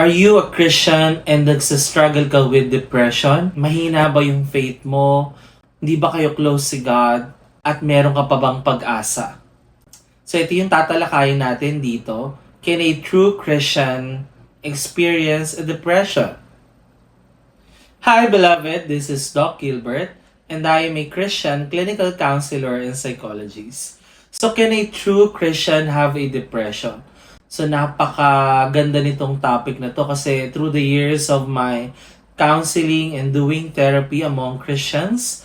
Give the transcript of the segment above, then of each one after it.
Are you a Christian and nagsastruggle ka with depression? Mahina ba yung faith mo? Hindi ba kayo close si God? At meron ka pa bang pag-asa? So ito yung tatalakayin natin dito. Can a true Christian experience a depression? Hi beloved, this is Doc Gilbert and I am a Christian clinical counselor and psychologist. So can a true Christian have a depression? So napakaganda nitong topic na to kasi through the years of my counseling and doing therapy among Christians,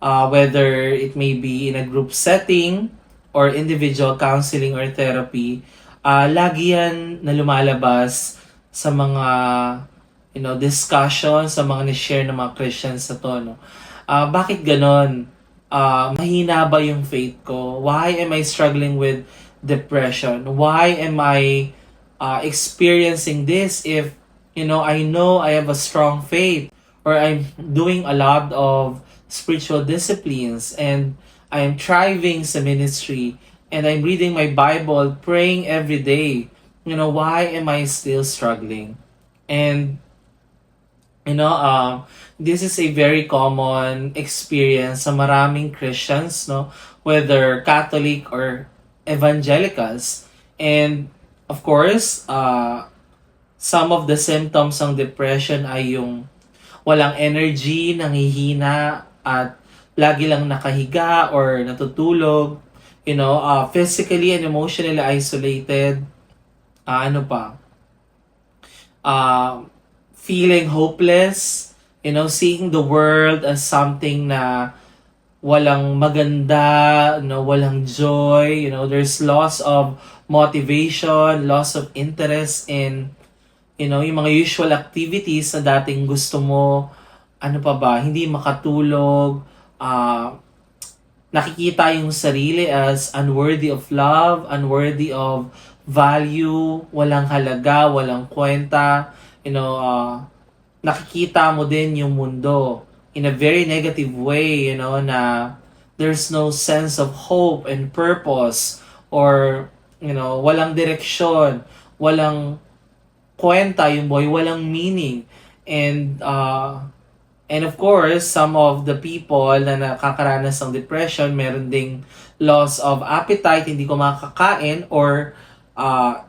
whether it may be in a group setting or individual counseling or therapy, lagi yan na lumalabas sa mga discussion, sa mga ni-share ng mga Christians sa to. No? Bakit ganon? Mahina ba yung faith ko? Why am I struggling with depression? Why am I experiencing this if I know I have a strong faith or I'm doing a lot of spiritual disciplines and I am thriving sa ministry and I'm reading my Bible, praying every day. Why am I still struggling? And this is a very common experience sa maraming Christians, no? Whether Catholic or evangelicals. And of course, some of the symptoms ng depression ay yung walang energy, nanghihina, at lagi lang nakahiga or natutulog, physically and emotionally isolated, ano pa, feeling hopeless, seeing the world as something na walang maganda, walang joy, there's loss of motivation, loss of interest in, yung mga usual activities na dating gusto mo, hindi makatulog, nakikita yung sarili as unworthy of love, unworthy of value, walang halaga, walang kwenta, nakikita mo din yung mundo in a very negative way, na there's no sense of hope and purpose or, walang direksyon, walang kwenta yung buhay, walang meaning. And of course, some of the people na nakakaranas ng depression, meron ding loss of appetite, hindi ko makakain, or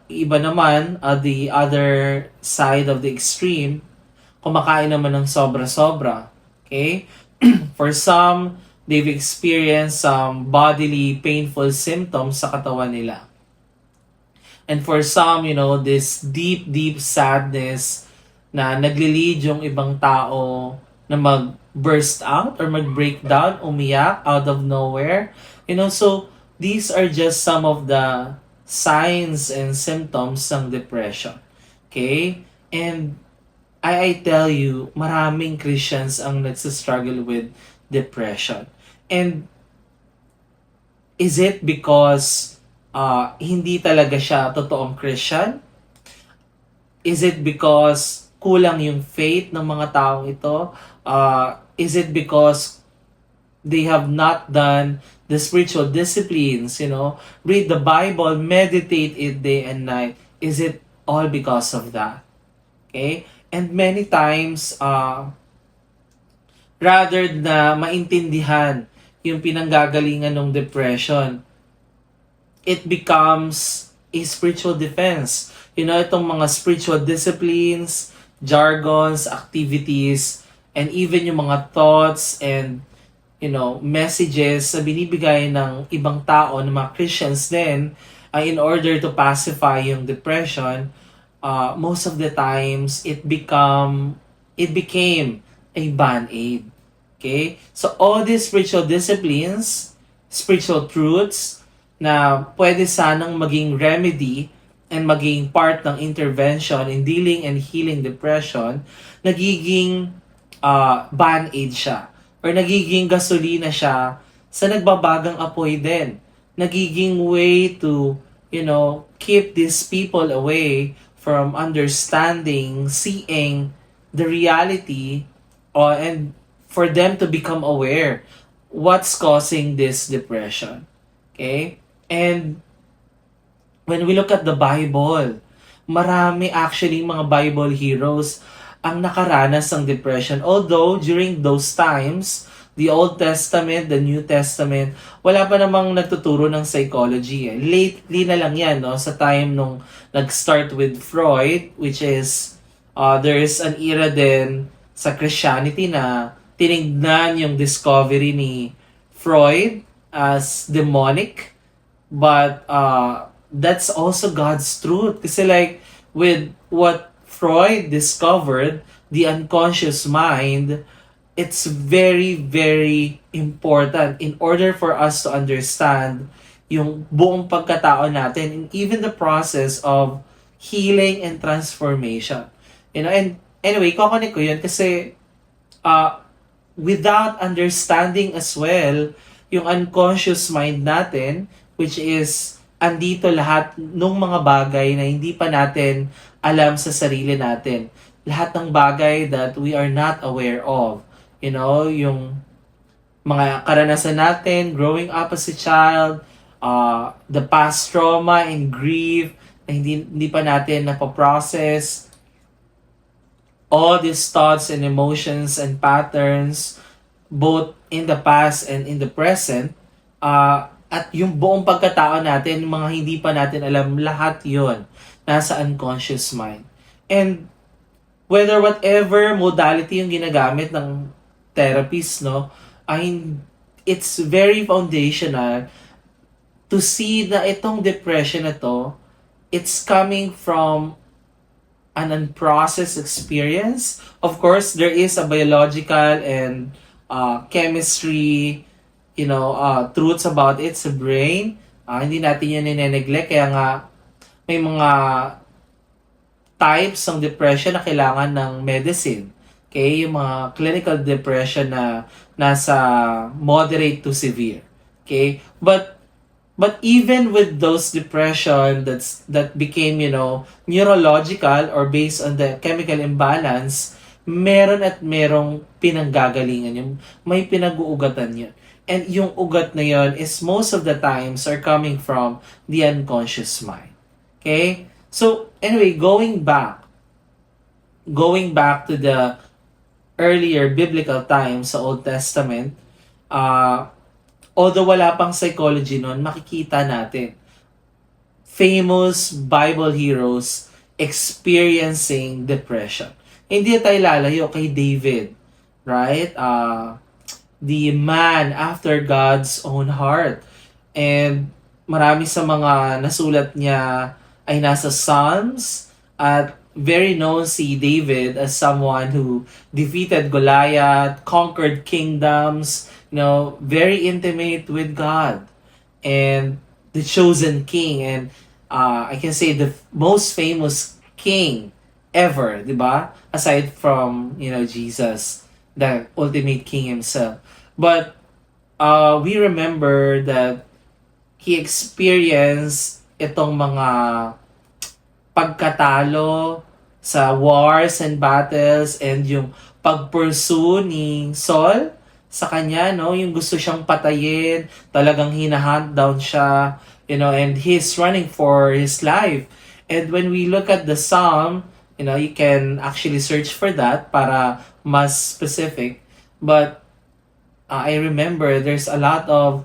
iba naman, the other side of the extreme, kumakain naman ng sobra-sobra. Okay? For some, they've experienced some bodily painful symptoms sa katawan nila. And for some, this deep, deep sadness na nagli-lead yung ibang tao na mag-burst out or mag-breakdown, umiyak out of nowhere. So these are just some of the signs and symptoms ng depression. Okay? And I tell you, maraming Christians ang nagsastruggle with depression. And is it because hindi talaga siya totoong Christian? Is it because kulang yung faith ng mga taong ito? Is it because they have not done the spiritual disciplines, read the Bible, meditate it day and night? Is it all because of that? Okay? And many times, rather na maintindihan yung pinanggagalingan ng depression, it becomes a spiritual defense. Itong mga spiritual disciplines, jargons, activities, and even yung mga thoughts and, messages na binibigay ng ibang tao, ng mga Christians din, in order to pacify yung depression, most of the times it became a band-aid. Okay? So all these spiritual disciplines, spiritual truths na pwede sanang maging remedy and maging part ng intervention in dealing and healing depression, nagiging band-aid siya or nagiging gasolina siya sa nagbabagang apoy din. Nagiging way to, keep these people away from understanding, seeing the reality, and for them to become aware what's causing this depression. Okay? And when we look at the Bible, marami actually mga Bible heroes ang nakaranas ng depression. Although, during those times, the Old Testament, the New Testament, wala pa namang nagtuturo ng psychology. Eh. Lately na lang yan, no? Sa time nung nag-start with Freud, which is, there is an era din sa Christianity na tinignan yung discovery ni Freud as demonic. But that's also God's truth. Kasi like, with what Freud discovered, the unconscious mind, it's very, very important in order for us to understand yung buong pagkatao natin and even the process of healing and transformation. You know, and anyway, kukunik ko yun kasi uh, without understanding as well yung unconscious mind natin, which is andito lahat ng mga bagay na hindi pa natin alam sa sarili natin. Lahat ng bagay that we are not aware of. You know, yung mga karanasan natin growing up as a child, the past trauma and grief na hindi pa natin napaprocess, all these thoughts and emotions and patterns, both in the past and in the present, at yung buong pagkatao natin, yung mga hindi pa natin alam, lahat yon nasa unconscious mind. And whether whatever modality yung ginagamit ng therapist, no, ay it's very foundational to see na itong depression na to, it's coming from an unprocessed experience. Of course, there is a biological and chemistry, truths about it sa brain. Hindi natin yan nine-neglect. Kaya nga, may mga types ng depression na kailangan ng medicine. Okay? Yung mga clinical depression na nasa moderate to severe. Okay? But even with those depression that became, neurological or based on the chemical imbalance, meron at merong pinanggagalingan yun. May pinag-uugatan yun. And yung ugat na yun is most of the times are coming from the unconscious mind. Okay? So, anyway, going back to the earlier biblical times sa Old Testament, although wala pang psychology nun, makikita natin famous Bible heroes experiencing depression. Hindi tayo lalayo kay David, right? The man after God's own heart. And marami sa mga nasulat niya ay nasa Psalms at very known si David as someone who defeated Goliath, conquered kingdoms, very intimate with God and the chosen king, and I can say the most famous king ever, di ba? Aside from, Jesus, the ultimate king himself. But we remember that he experienced itong mga pagkatalo sa wars and battles and yung pag-pursue ni Saul sa kanya, no? Yung gusto siyang patayin, talagang hinahunt down siya, and he's running for his life. And when we look at the Psalm, you can actually search for that para mas specific. But I remember there's a lot of,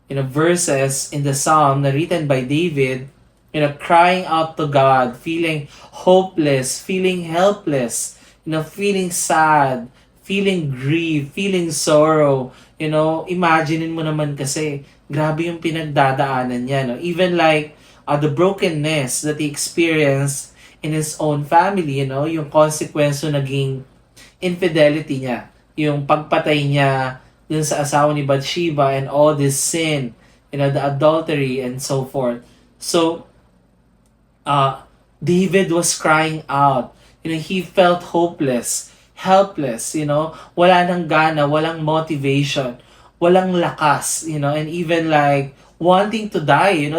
verses in the Psalm na written by David, crying out to God, feeling hopeless, feeling helpless, feeling sad, feeling grief, feeling sorrow. Imaginein mo naman kasi, grabe yung pinagdadaanan niya. No? Even like the brokenness that he experienced in his own family, yung consequence ng naging infidelity niya, yung pagpatay niya dun sa asawa ni Bathsheba and all this sin, the adultery and so forth. So, David was crying out. He felt hopeless, helpless, wala nang gana, walang motivation, walang lakas, and even like wanting to die.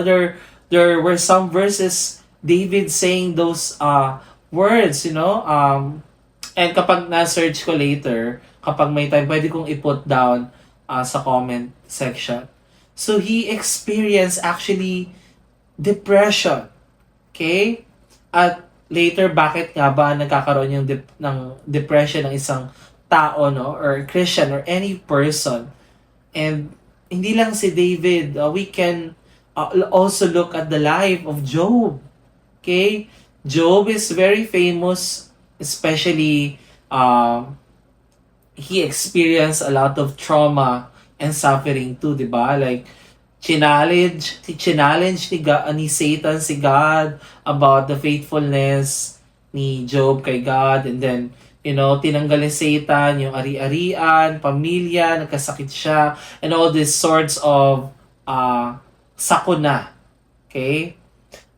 There were some verses David saying those words, and kapag na-search ko later, kapag may time, pwede kong i-put down sa comment section. So he experienced actually depression. Okay? At later, bakit nga ba nagkakaroon yung ng depression ng isang tao, no? Or Christian or any person. And hindi lang si David, we can also look at the life of Job. Okay? Job is very famous, especially he experienced a lot of trauma and suffering too, di ba? Like, challenge ni Satan si God about the faithfulness ni Job kay God. And then, tinanggal ni Satan yung ari-arian, pamilya, nagkasakit siya, and all these sorts of sakuna. Okay?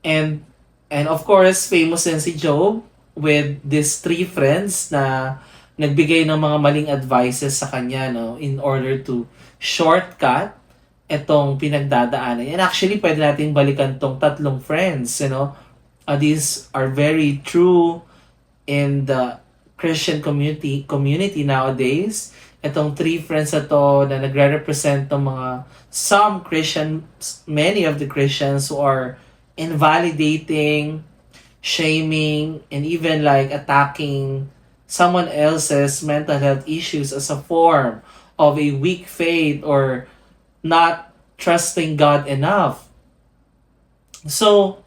And of course, famous din si Job with these 3 friends na nagbigay ng mga maling advices sa kanya, no, in order to shortcut etong pinagdadaanan. And actually, pwede nating balikan tong 3 friends, these are very true in the Christian community nowadays. Itong 3 friends na to na nagre-represent ng some Christians, many of the Christians who are invalidating, shaming, and even like attacking someone else's mental health issues as a form of a weak faith or not trusting God enough. So,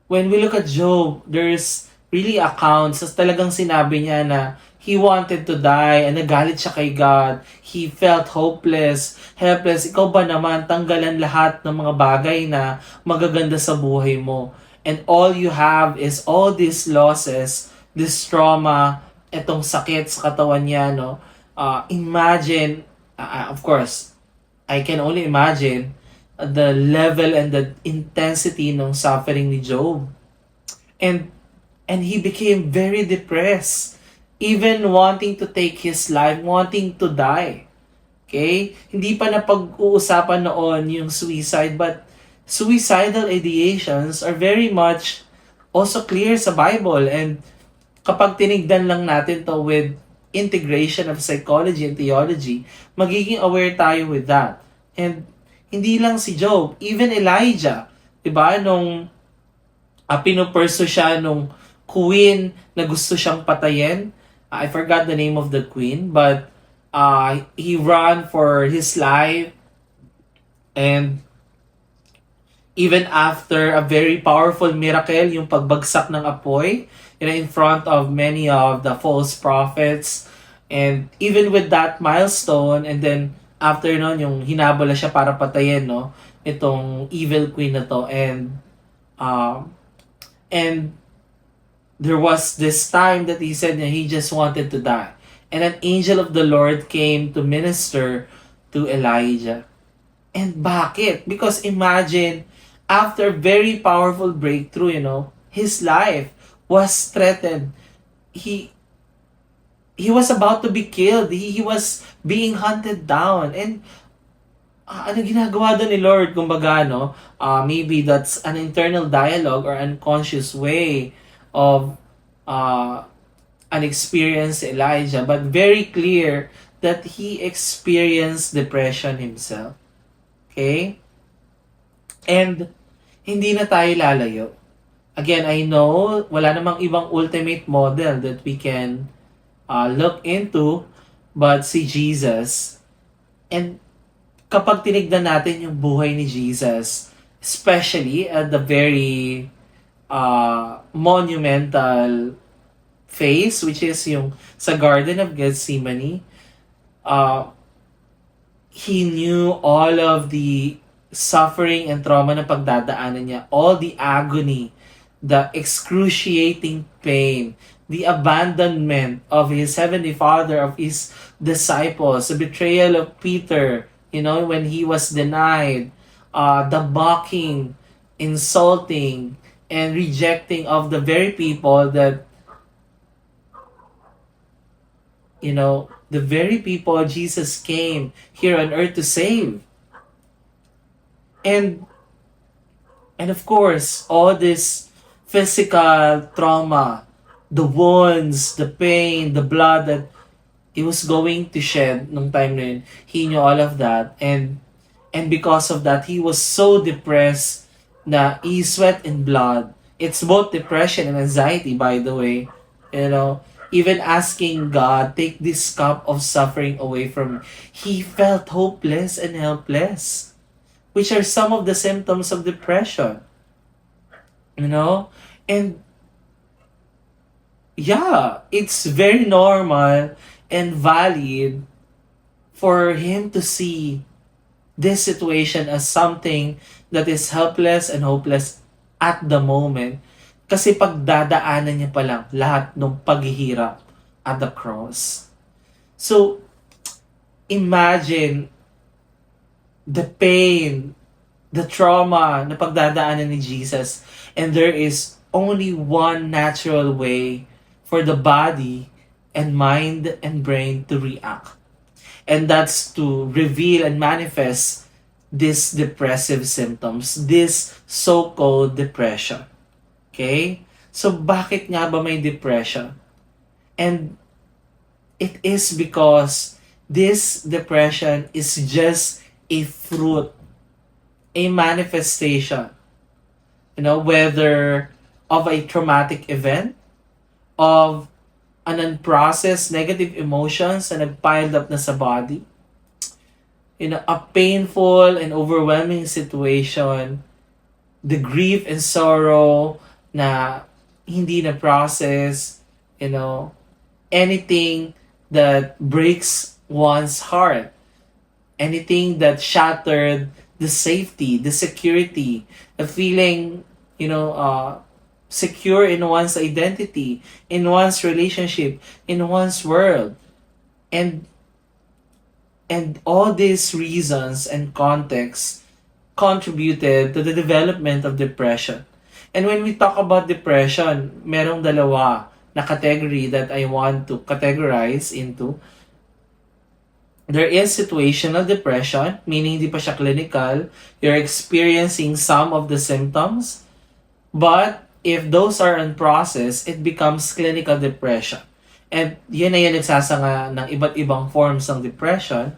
when we look at Job, there's really accounts as talagang sinabi niya na he wanted to die and nagalit siya kay God. He felt hopeless, helpless. Ikaw ba naman, tanggalan lahat ng mga bagay na magaganda sa buhay mo. And all you have is all these losses, this trauma, etong sakit sa katawan niya, no? Imagine, of course, I can only imagine the level and the intensity ng suffering ni Job. And he became very depressed, even wanting to take his life, wanting to die. Okay? Hindi pa na pag-uusapan noon yung suicide, but suicidal ideations are very much also clear sa Bible. And kapag tinignan lang natin to with integration of psychology and theology, magiging aware tayo with that. And hindi lang si Job, even Elijah, diba, nung pinupurso siya nung queen na gusto siyang patayin. I forgot the name of the queen, but he ran for his life. And even after a very powerful miracle, yung pagbagsak ng apoy, in front of many of the false prophets. And even with that milestone, and then after nun, yung hinabol siya para patayin, no, itong evil queen na to. And there was this time that he said that he just wanted to die. And an angel of the Lord came to minister to Elijah. And bakit? Because imagine, after very powerful breakthrough, his life was threatened. He was about to be killed. He was being hunted down. And ano ginagawa doon ni Lord? Kumbaga, maybe that's an internal dialogue or unconscious way of an experienced Elijah, but very clear that he experienced depression himself. Okay? And hindi na tayo lalayo. Again, I know wala namang ibang ultimate model that we can look into but si Jesus. And kapag tinignan natin yung buhay ni Jesus, especially at the very monumental phase, which is yung sa Garden of Gethsemane, he knew all of the suffering and trauma na pagdadaanan niya, all the agony, the excruciating pain, the abandonment of his heavenly Father, of his disciples, the betrayal of Peter, when he was denied, the mocking, insulting, and rejecting of the very people that, the very people Jesus came here on earth to save. And of course, all this physical trauma, the wounds, the pain, the blood that he was going to shed nung time na yun, he knew all of that. And because of that, he was so depressed na he sweat in blood. It's both depression and anxiety, by the way. You know, even asking God, take this cup of suffering away from me. He felt hopeless and helpless, which are some of the symptoms of depression. You know? And yeah, it's very normal and valid for him to see this situation as something that is helpless and hopeless at the moment. Kasi pagdadaanan niya pa lang lahat ng paghihirap at the cross. So, imagine the pain, the trauma na pagdadaanan ni Jesus, and there is only one natural way for the body and mind and brain to react. And that's to reveal and manifest these depressive symptoms, this so-called depression. Okay? So bakit nga ba may depression? And it is because this depression is just a fruit, a manifestation, whether of a traumatic event, of an unprocessed negative emotions na nagpiled up na sa body, a painful and overwhelming situation, the grief and sorrow na hindi na process, anything that breaks one's heart, anything that shattered the safety, the security, the feeling, secure in one's identity, in one's relationship, in one's world. And all these reasons and contexts contributed to the development of depression. And when we talk about depression, merong dalawa na category that I want to categorize into. There is situational depression, meaning hindi pa siya clinical. You're experiencing some of the symptoms, but if those are unprocessed, it becomes clinical depression. And yun na yan nagsasanga ng iba't ibang forms ng depression,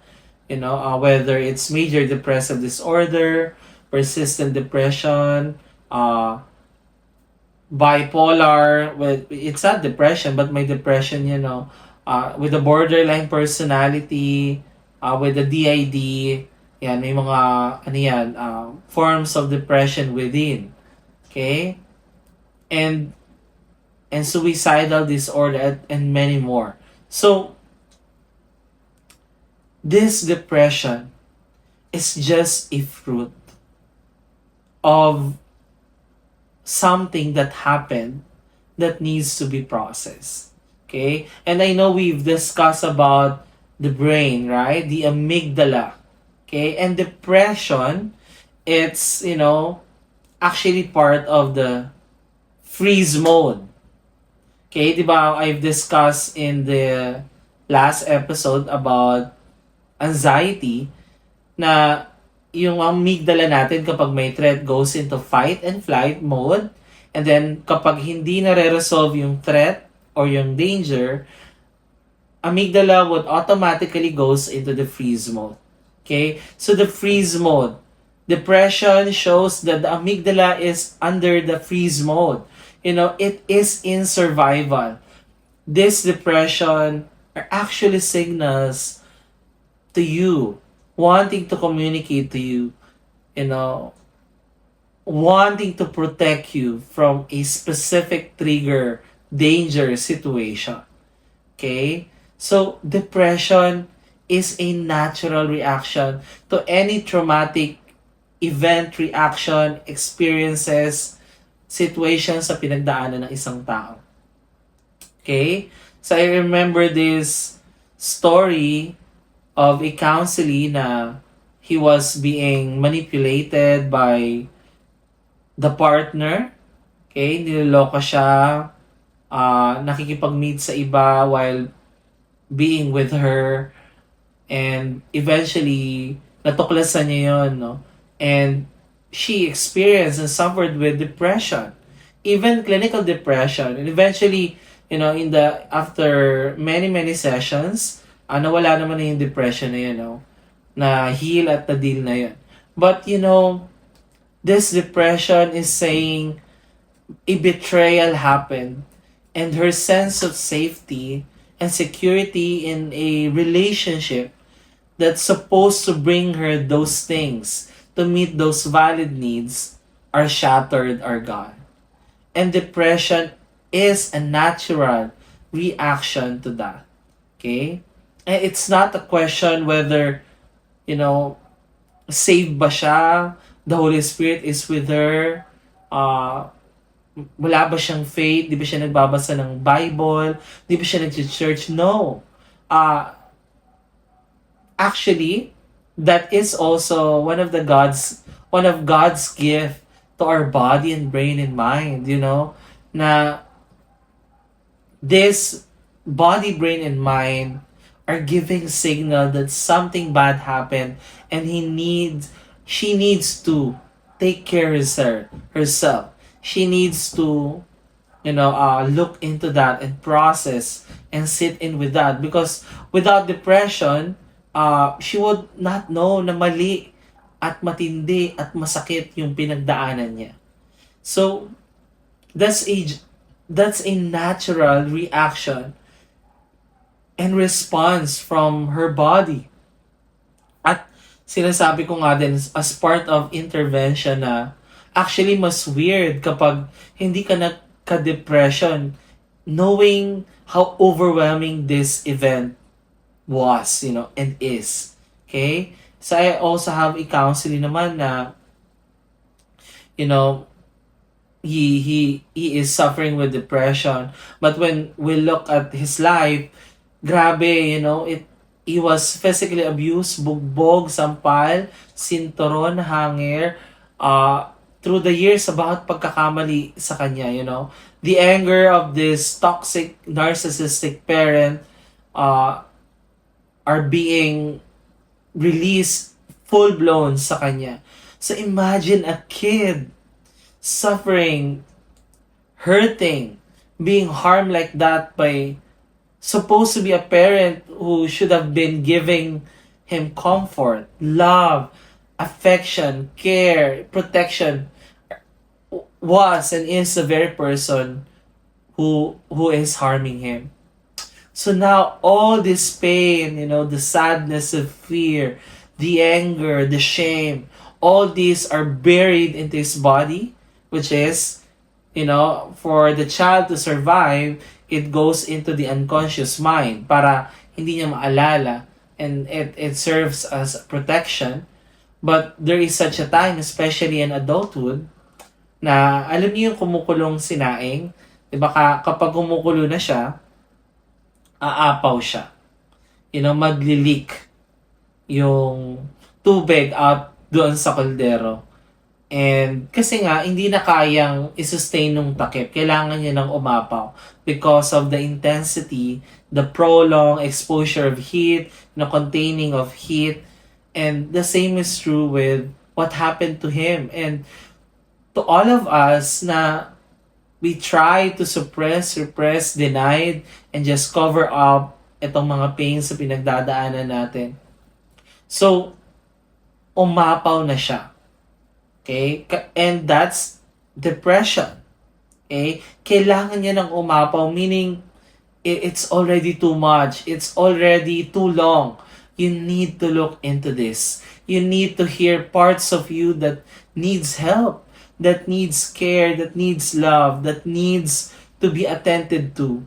whether it's major depressive disorder, persistent depression, bipolar, well, it's not depression, but may depression, with the borderline personality, with the DID, yan, may mga, forms of depression within. Okay? And suicidal disorder and many more. So, this depression is just a fruit of something that happened that needs to be processed. Okay? And I know we've discussed about the brain, right? The amygdala. Okay? And depression, it's, actually part of the freeze mode. Okay, di ba? I've discussed in the last episode about anxiety na yung amygdala natin kapag may threat goes into fight and flight mode, and then kapag hindi nare-resolve yung threat or yung danger, amygdala would automatically goes into the freeze mode. Okay? So the freeze mode, depression shows that the amygdala is under the freeze mode. It is in survival. This depression are actually signals to you, wanting to communicate to you, wanting to protect you from a specific trigger, danger situation. Okay? So, depression is a natural reaction to any traumatic event, reaction, experiences, situations sa pinagdaanan ng isang tao. Okay? So, I remember this story of a counselee na he was being manipulated by the partner. Okay? Niloloko siya. Nakikipag-meet sa iba while being with her. And eventually, natuklasan niya yun, no? And she experienced and suffered with depression, even clinical depression. And eventually, after many sessions, nawala naman na yung depression na yun, na heal at na deal na yun. But, this depression is saying, a betrayal happened, and her sense of safety and security in a relationship that's supposed to bring her those things to meet those valid needs are shattered or gone. And depression is a natural reaction to that. Okay? And it's not a question whether, you know, saved ba siya, the Holy Spirit is with her, uh, wala ba siyang faith, di ba siya nagbabasa ng Bible, di ba siya nag-church? No. Uh, Actually, that is also one of God's gift to our body and brain and mind, na this body, brain, and mind are giving signal that something bad happened, and she needs to take care of herself. She needs to, look into that and process and sit in with that, because without depression, she would not know na mali at matindi at masakit yung pinagdaanan niya. So, that's a that's a natural reaction and response from her body. At sinasabi ko nga din as part of intervention na actually mas weird kapag hindi ka nagka-depression knowing how overwhelming this event was, and is. Okay? So I also have a counseling naman na, he is suffering with depression. But when we look at his life, grabe, he was physically abused, bugbog, sampal, sinturon, hanger, through the years about pagkakamali sa kanya, The anger of this toxic, narcissistic parent are being released full-blown sa kanya. So imagine a kid suffering, hurting, being harmed like that by supposed to be a parent who should have been giving him comfort, love, affection, care, protection, was and is the very person who is harming him. So now all this pain, the sadness of fear, the anger, the shame, all these are buried into his body, which is, for the child to survive, it goes into the unconscious mind para hindi niya maalala, and it serves as protection. But there is such a time, especially in adulthood, na alam niyo yung kumukulong sinaing, diba kapag kumukulo na siya, aapaw siya. Magli-leak yung tubig out doon sa kaldero. And kasi nga, hindi na kayang i-sustain nung takip. Kailangan niya ng umapaw because of the intensity, the prolonged exposure of heat, containing of heat. And the same is true with what happened to him. And to all of us na we try to suppress, repress, denied, and just cover up itong mga pains sa pinagdadaanan natin. So, umapaw na siya. Okay? And that's depression. Okay? Kailangan niya ng umapaw, meaning it's already too much. It's already too long. You need to look into this. You need to hear parts of you that needs help, that needs care, that needs love, that needs to be attended to.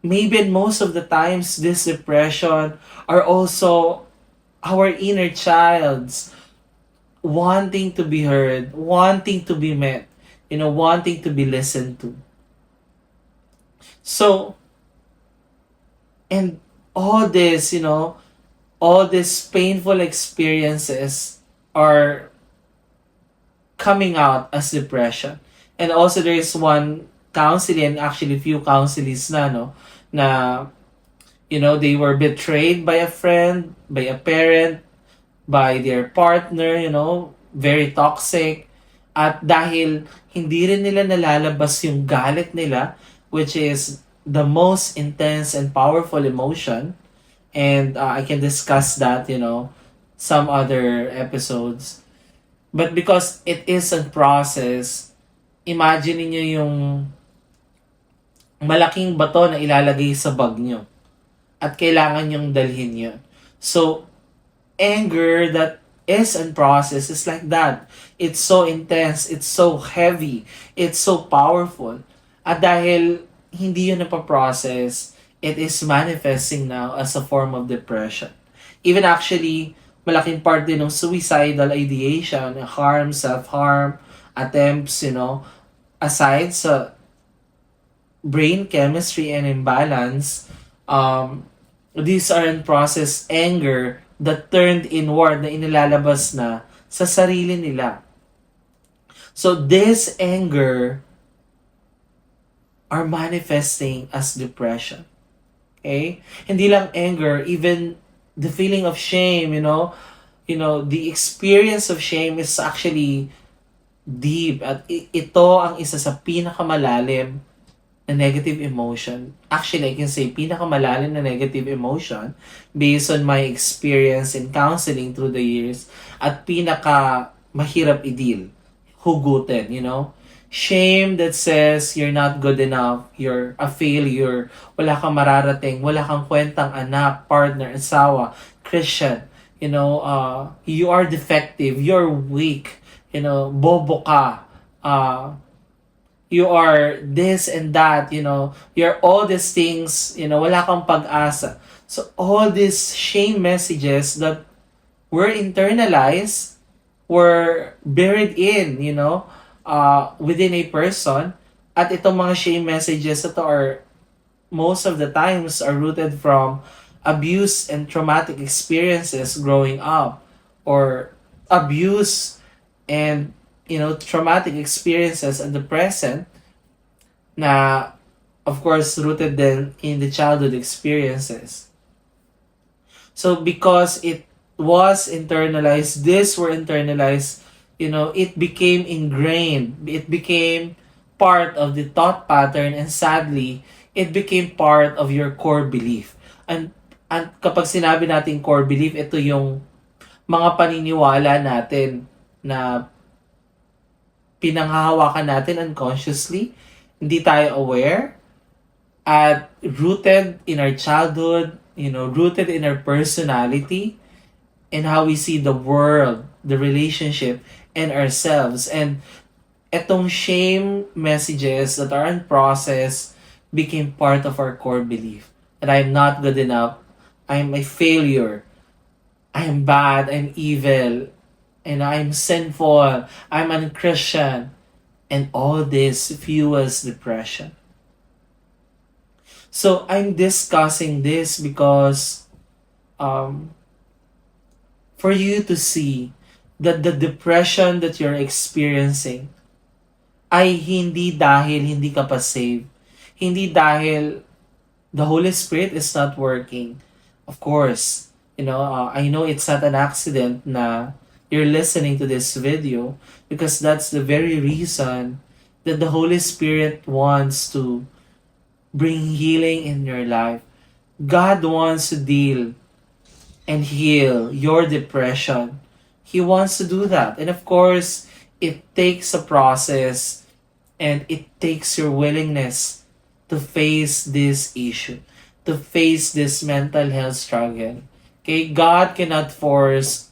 Maybe most of the times, this depression are also our inner childs wanting to be heard, wanting to be met, wanting to be listened to. So, and all this, all these painful experiences are coming out as depression. And also there is one counseling, actually few counselors na they were betrayed by a friend, by a parent, by their partner, very toxic. At dahil hindi rin nila nalalabas yung galit nila, which is the most intense and powerful emotion, and I can discuss that, some other episodes. But because it is a process, imagine niyo yung malaking bato na ilalagay sa bag nyo at kailangan yung dalhin yun. So, anger that is unprocessed is like that. It's so intense, it's so heavy, it's so powerful. At dahil hindi yun napaprocess, it is manifesting now as a form of depression. Even actually, malaking part din ng suicidal ideation, harm, self-harm, attempts, aside sa brain chemistry and imbalance, these are unprocessed anger that turned inward na inilalabas na sa sarili nila. So this anger are manifesting as depression. Okay? Hindi lang anger, even the feeling of shame, the experience of shame is actually deep at ito ang isa sa pinakamalalim na negative emotion. Actually, I can say pinakamalalim na negative emotion based on my experience in counseling through the years at pinaka mahirap i-deal. Hugutin, Shame that says you're not good enough, you're a failure, wala kang mararating, wala kang kwentang anak, partner, asawa, Christian. You are defective, you're weak, bobo ka, you are this and that, you're all these things, wala kang pag-asa. So all these shame messages that were internalized, were buried in, within a person, at itong mga shame messages ito are most of the times are rooted from abuse and traumatic experiences growing up, or abuse and traumatic experiences in the present na of course rooted then in the childhood experiences. So because it was internalized, these were internalized, it became ingrained, it became part of the thought pattern, and sadly it became part of your core belief. And kapag sinabi natin core belief, ito yung mga paniniwala natin na pinanghahawakan natin unconsciously, hindi tayo aware, at rooted in our childhood, rooted in our personality, and how we see the world, the relationship, and ourselves. And etong shame messages that are unprocessed became part of our core belief. That I'm not good enough, I'm a failure, I'm bad, I'm evil, and I'm sinful, I'm unchristian, and all this fuels depression. So I'm discussing this because for you to see that the depression that you're experiencing ay hindi dahil hindi ka pa saved, hindi dahil the Holy Spirit is not working. Of course, I know it's not an accident na you're listening to this video, because that's the very reason that the Holy Spirit wants to bring healing in your life. God wants to deal and heal your depression. He wants to do that. And of course, it takes a process, and it takes your willingness to face this issue, to face this mental health struggle. Okay, God cannot force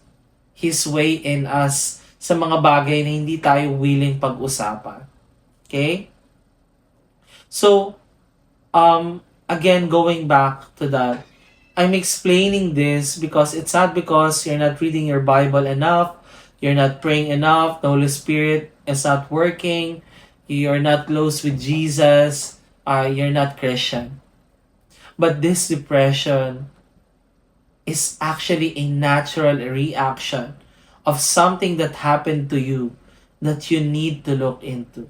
His way in us sa mga bagay na hindi tayo willing pag-usapan. Okay? So, again, going back to that, I'm explaining this because it's not because you're not reading your Bible enough, you're not praying enough, the Holy Spirit is not working, you're not close with Jesus, you're not Christian. But this depression is actually a natural reaction of something that happened to you that you need to look into.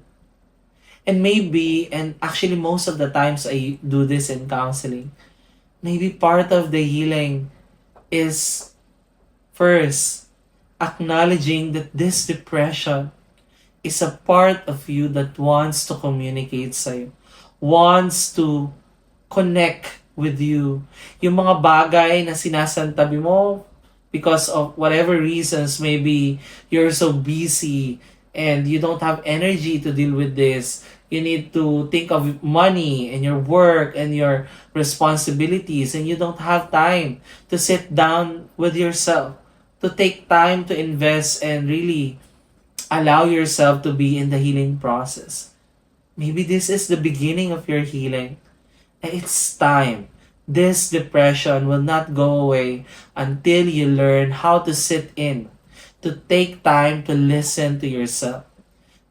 And maybe, and actually most of the times I do this in counseling, maybe part of the healing is first acknowledging that this depression is a part of you that wants to communicate sa'yo, wants to connect with you. Yung mga bagay na sinasantabi mo because of whatever reasons, maybe you're so busy and you don't have energy to deal with this. You need to think of money and your work and your responsibilities, and you don't have time to sit down with yourself, to take time to invest and really allow yourself to be in the healing process. Maybe this is the beginning of your healing. And it's time. This depression will not go away until you learn how to sit in, to take time to listen to yourself,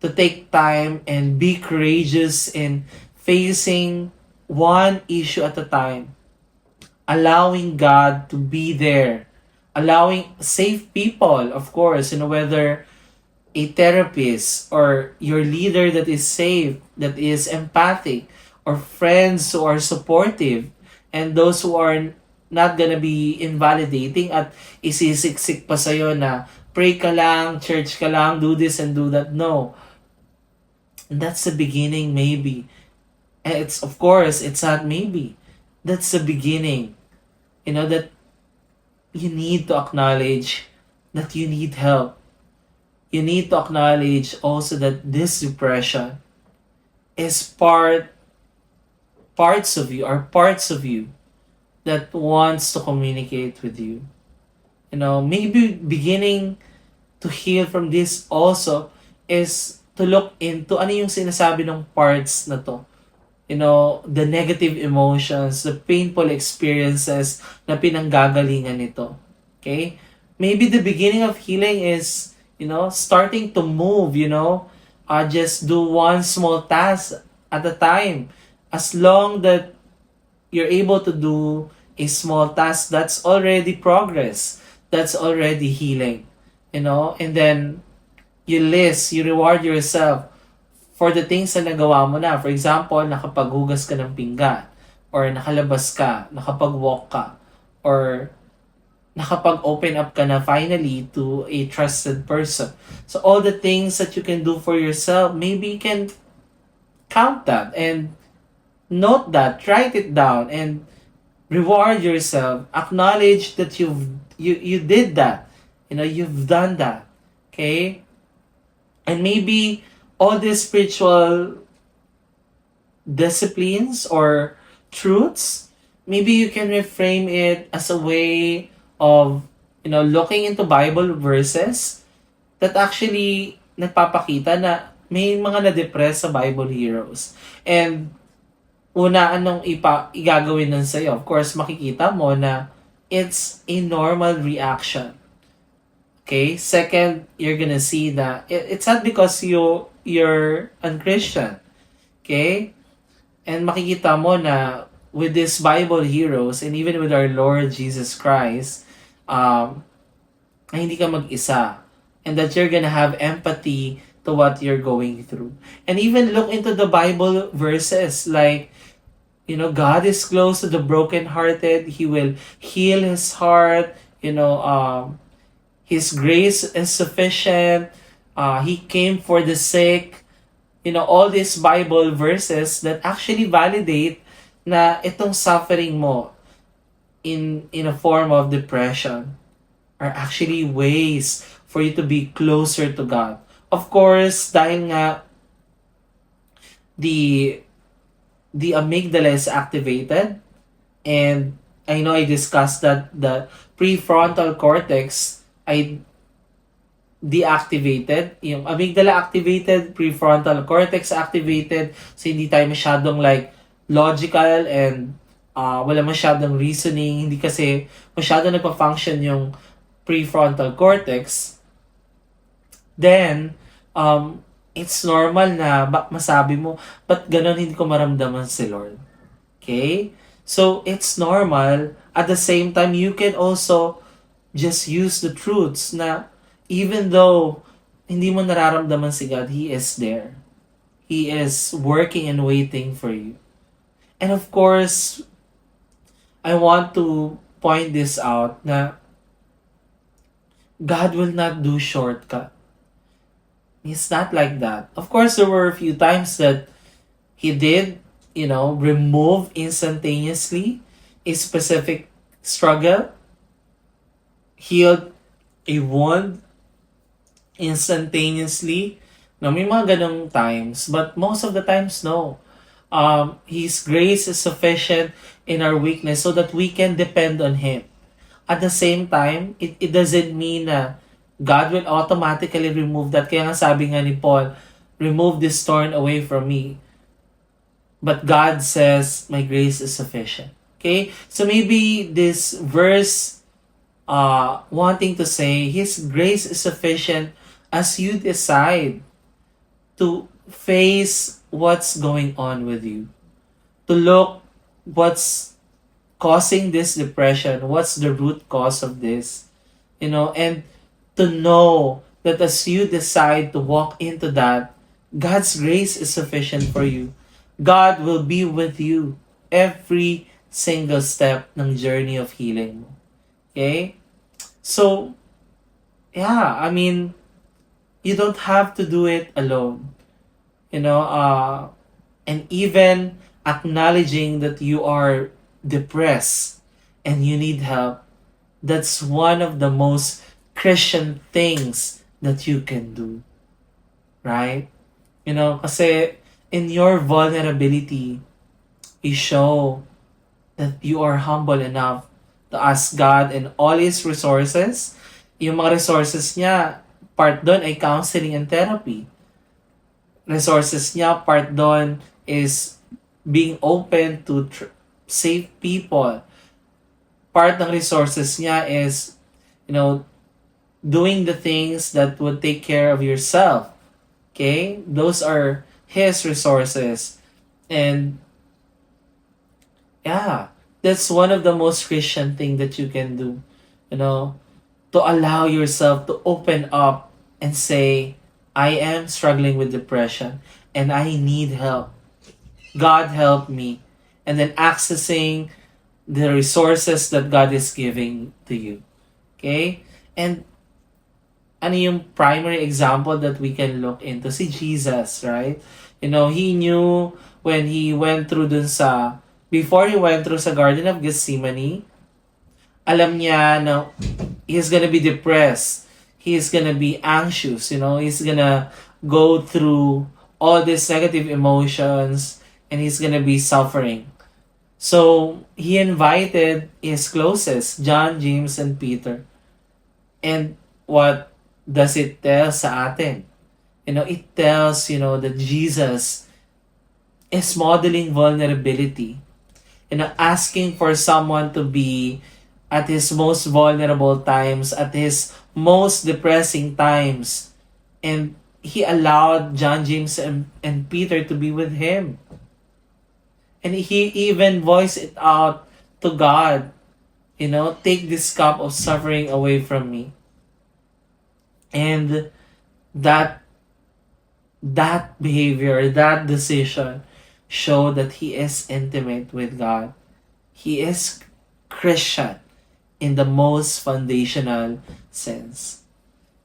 to take time and be courageous in facing one issue at a time, allowing God to be there, allowing safe people, of course, whether a therapist or your leader that is safe, that is empathic, or friends who are supportive, and those who are not gonna be invalidating at isisiksik pa sa'yo na pray ka lang, church ka lang, do this and do that. No. And that's the beginning, maybe. And it's, of course, it's not maybe. That's the beginning. That you need to acknowledge that you need help. You need to acknowledge also that this depression is parts of you, or parts of you that wants to communicate with you. Maybe beginning to heal from this also is to look into ano yung sinasabi ng parts na to. The negative emotions, the painful experiences na pinanggagalingan nito. Okay? Maybe the beginning of healing is, starting to move, just do one small task at a time. As long that you're able to do a small task, that's already progress. That's already healing. And then you reward yourself for the things na nagawa mo na. For example, nakapaghugas ka ng pinggan, or nakalabas ka, nakapag-walk ka, or nakapag-open up ka na finally to a trusted person. So all the things that you can do for yourself, maybe you can count that and note that, write it down, and reward yourself. Acknowledge that you did that. You've done that. Okay? And maybe all these spiritual disciplines or truths, maybe you can reframe it as a way of, looking into Bible verses that actually nagpapakita na may mga na-depress sa Bible heroes. And una, anong igagawin nun sa'yo? Of course, makikita mo na it's a normal reaction. Okay? Second, you're gonna see that it's not because you're unchristian. Okay? And makikita mo na with these Bible heroes, and even with our Lord Jesus Christ, na hindi ka mag-isa. And that you're gonna have empathy to what you're going through. And even look into the Bible verses like, God is close to the brokenhearted. He will heal his heart. His grace is sufficient. He came for the sick. All these Bible verses that actually validate na itong suffering mo in a form of depression are actually ways for you to be closer to God. Of course, dahil nga the amygdala is activated, and I know I discussed that the prefrontal cortex ay deactivated. Yung amygdala activated, prefrontal cortex activated, so hindi tayo masyadong logical and wala masyadong reasoning, hindi kasi masyadong nagpa-function yung prefrontal cortex. Then, it's normal na masabi mo, ba't ganon hindi ko maramdaman si Lord? Okay? So, it's normal. At the same time, you can also just use the truths na even though hindi mo nararamdaman si God, He is there. He is working and waiting for you. And of course, I want to point this out na God will not do shortcut. It's not like that. Of course, there were a few times that He did, remove instantaneously a specific struggle, healed a wound instantaneously, Now, may mga ganong times, but most of the times, no. His grace is sufficient in our weakness so that we can depend on Him. At the same time, it doesn't mean na God will automatically remove that. Kaya nga sabi nga ni Paul, remove this thorn away from me. But God says, my grace is sufficient. Okay? So maybe this verse wanting to say, His grace is sufficient as you decide to face what's going on with you. To look what's causing this depression, what's the root cause of this, and to know that as you decide to walk into that, God's grace is sufficient for you. God will be with you every single step ng journey of healing mo. Okay? So, yeah, I mean, you don't have to do it alone. And even acknowledging that you are depressed and you need help, that's one of the most Christian things that you can do. Right? Kasi in your vulnerability, you show that you are humble enough to ask God and all His resources. Yung mga resources niya, part doon ay counseling and therapy. Resources niya, part doon is being open to save people. Part ng resources niya is, doing the things that would take care of yourself. Okay? Those are His resources. And yeah, that's one of the most Christian thing that you can do. To allow yourself to open up and say, I am struggling with depression and I need help. God help me. And then accessing the resources that God is giving to you. Okay? And ano yung primary example that we can look into? Si Jesus, right? He knew when He went through before He went through sa Garden of Gethsemane, alam niya na He's gonna be depressed. He's gonna be anxious, He's gonna go through all these negative emotions and He's gonna be suffering. So, He invited His closest, John, James, and Peter. And what does it tell sa atin? It tells, that Jesus is modeling vulnerability. Asking for someone to be at his most vulnerable times, at his most depressing times. And He allowed John, James, and Peter to be with Him. And He even voiced it out to God. Take this cup of suffering away from me. And that behavior, that decision, show that he is intimate with God. He is Christian in the most foundational sense.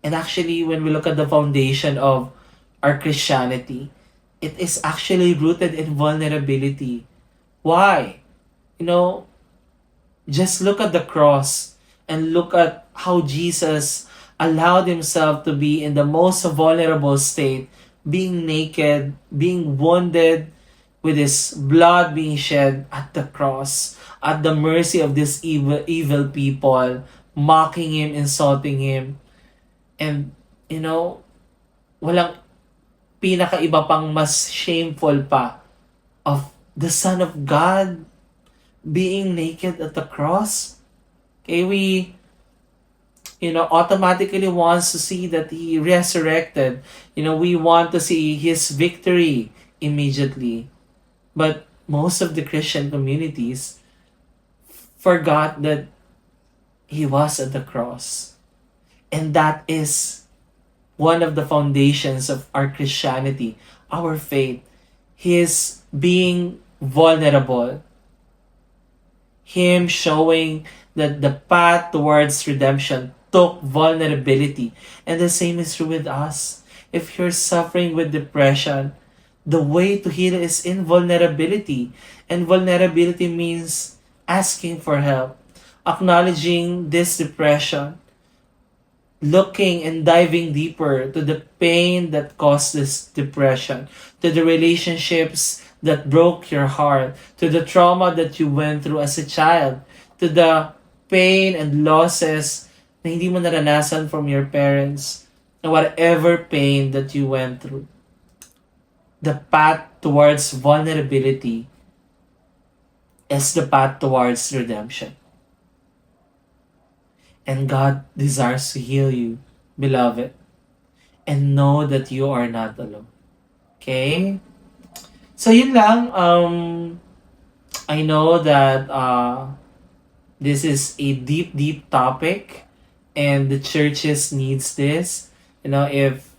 And actually, when we look at the foundation of our Christianity, it is actually rooted in vulnerability. Why? Just look at the cross and look at how Jesus allowed Himself to be in the most vulnerable state, being naked, being wounded, with His blood being shed at the cross, at the mercy of these evil people, mocking Him, insulting Him. And, walang pinakaiba pang mas shameful pa of the Son of God being naked at the cross. Okay, we automatically wants to see that He resurrected. We want to see His victory immediately. But most of the Christian communities forgot that He was at the cross. And that is one of the foundations of our Christianity, our faith. His being vulnerable. Him showing that the path towards redemption took vulnerability. And the same is true with us. If you're suffering with depression, the way to heal is in vulnerability. And vulnerability means asking for help, acknowledging this depression, looking and diving deeper to the pain that caused this depression, to the relationships that broke your heart, to the trauma that you went through as a child, to the pain and losses na hindi mo naranasan from your parents, and whatever pain that you went through. The path towards vulnerability is the path towards redemption. And God desires to heal you, beloved. And know that you are not alone. Okay? So yun lang. I know that this is a deep, deep topic. And the churches needs this. If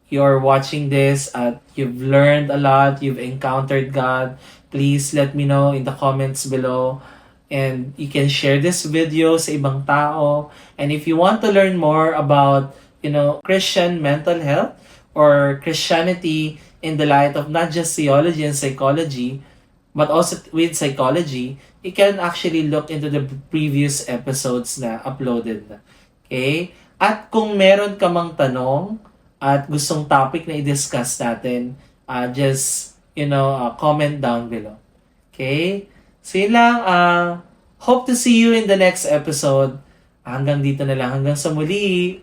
you're watching this at you've learned a lot, you've encountered God, please let me know in the comments below. And you can share this video sa ibang tao. And if you want to learn more about, Christian mental health or Christianity in the light of not just theology and psychology, but also with psychology, you can actually look into the previous episodes na uploaded na. Okay? At kung meron ka mang tanong at gustong topic na i-discuss natin, just, comment down below. Okay? So yun lang, hope to see you in the next episode. Hanggang dito na lang, hanggang sa muli.